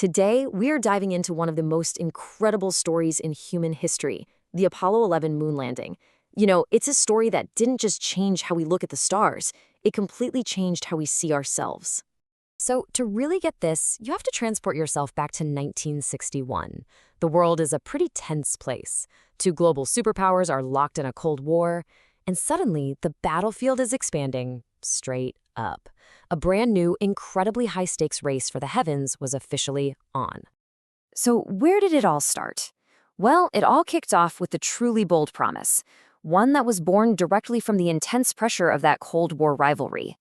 Today, we are diving into one of the most incredible stories in human history, the Apollo 11 moon landing. It's a story that didn't just change how we look at the stars, it completely changed how we see ourselves. So, to really get this, you have to transport yourself back to 1961. The world is a pretty tense place. Two global superpowers are locked in a Cold War, and suddenly the battlefield is expanding straight up. A brand new, incredibly high stakes race for the heavens was officially on. So, where did it all start? Well, it all kicked off with a truly bold promise, one that was born directly from the intense pressure of that Cold War rivalry.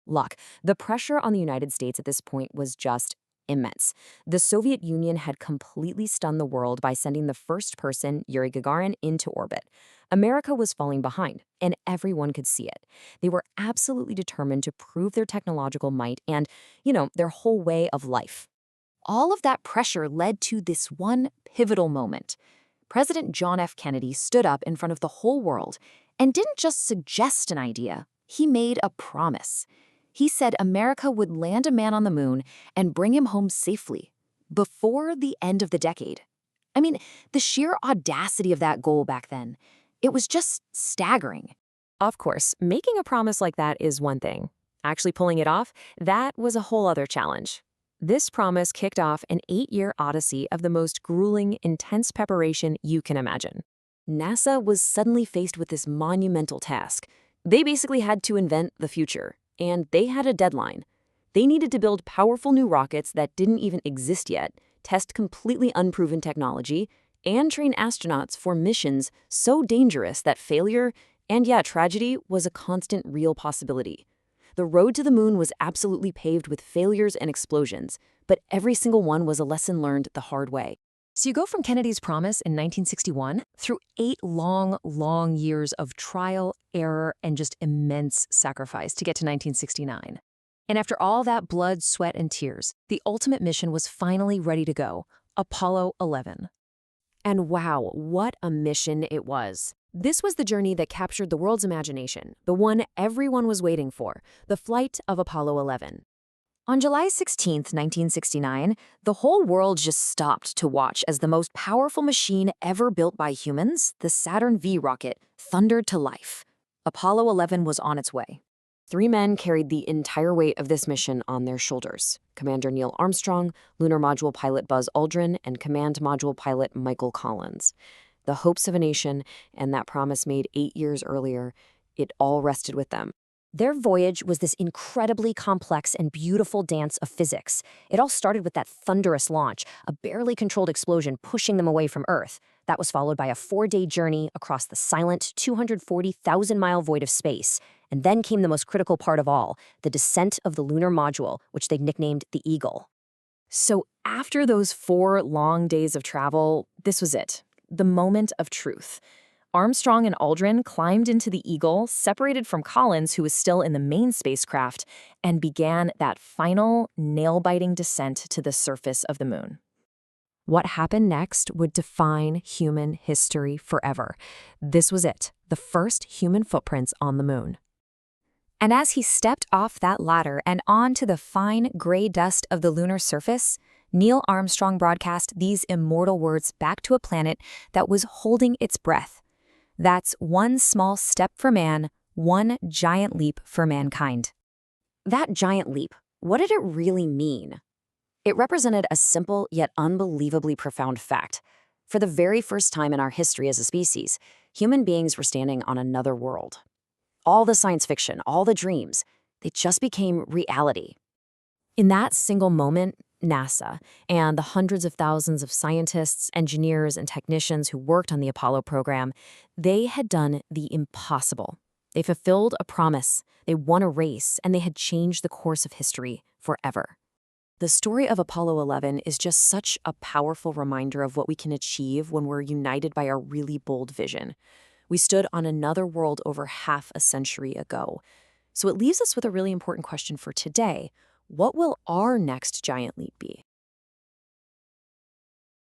Look, the pressure on the United States at this point was just immense. The Soviet Union had completely stunned the world by sending the first person, Yuri Gagarin, into orbit. America was falling behind, and everyone could see it. They were absolutely determined to prove their technological might and, their whole way of life. All of that pressure led to this one pivotal moment. President John F. Kennedy stood up in front of the whole world and didn't just suggest an idea, he made a promise. He said America would land a man on the moon and bring him home safely before the end of the decade. I mean, the sheer audacity of that goal back then, it was just staggering. Of course, making a promise like that is one thing. Actually pulling it off, that was a whole other challenge. This promise kicked off an 8-year odyssey of the most grueling, intense preparation you can imagine. NASA was suddenly faced with this monumental task. They basically had to invent the future. And they had a deadline. They needed to build powerful new rockets that didn't even exist yet, test completely unproven technology, and train astronauts for missions so dangerous that failure and, tragedy was a constant real possibility. The road to the moon was absolutely paved with failures and explosions, but every single one was a lesson learned the hard way. So you go from Kennedy's promise in 1961 through 8 long years of trial, error, and just immense sacrifice to get to 1969. And after all that blood, sweat, and tears, the ultimate mission was finally ready to go, Apollo 11. And wow, what a mission it was. This was the journey that captured the world's imagination, the one everyone was waiting for, the flight of Apollo 11. On July 16, 1969, the whole world just stopped to watch as the most powerful machine ever built by humans, the Saturn V rocket, thundered to life. Apollo 11 was on its way. 3 men carried the entire weight of this mission on their shoulders: Commander Neil Armstrong, Lunar Module pilot Buzz Aldrin, and Command Module pilot Michael Collins. The hopes of a nation and that promise made 8 years earlier, it all rested with them. Their voyage was this incredibly complex and beautiful dance of physics. It all started with that thunderous launch, a barely controlled explosion pushing them away from Earth. That was followed by a 4-day journey across the silent 240,000-mile void of space. And then came the most critical part of all, the descent of the lunar module, which they nicknamed the Eagle. So after those 4 long days of travel, this was it, the moment of truth. Armstrong and Aldrin climbed into the Eagle, separated from Collins, who was still in the main spacecraft, and began that final, nail-biting descent to the surface of the moon. What happened next would define human history forever. This was it, the first human footprints on the moon. And as he stepped off that ladder and onto the fine gray dust of the lunar surface, Neil Armstrong broadcast these immortal words back to a planet that was holding its breath. That's one small step for man, one giant leap for mankind. That giant leap, what did it really mean? It represented a simple yet unbelievably profound fact. For the very first time in our history as a species, human beings were standing on another world. All the science fiction, all the dreams, they just became reality. In that single moment, NASA and the hundreds of thousands of scientists, engineers, and technicians who worked on the Apollo program, they had done the impossible. They fulfilled a promise, they won a race, and they had changed the course of history forever. The story of Apollo 11 is just such a powerful reminder of what we can achieve when we're united by our really bold vision. We stood on another world over half a century ago. So it leaves us with a really important question for today. What will our next giant leap be?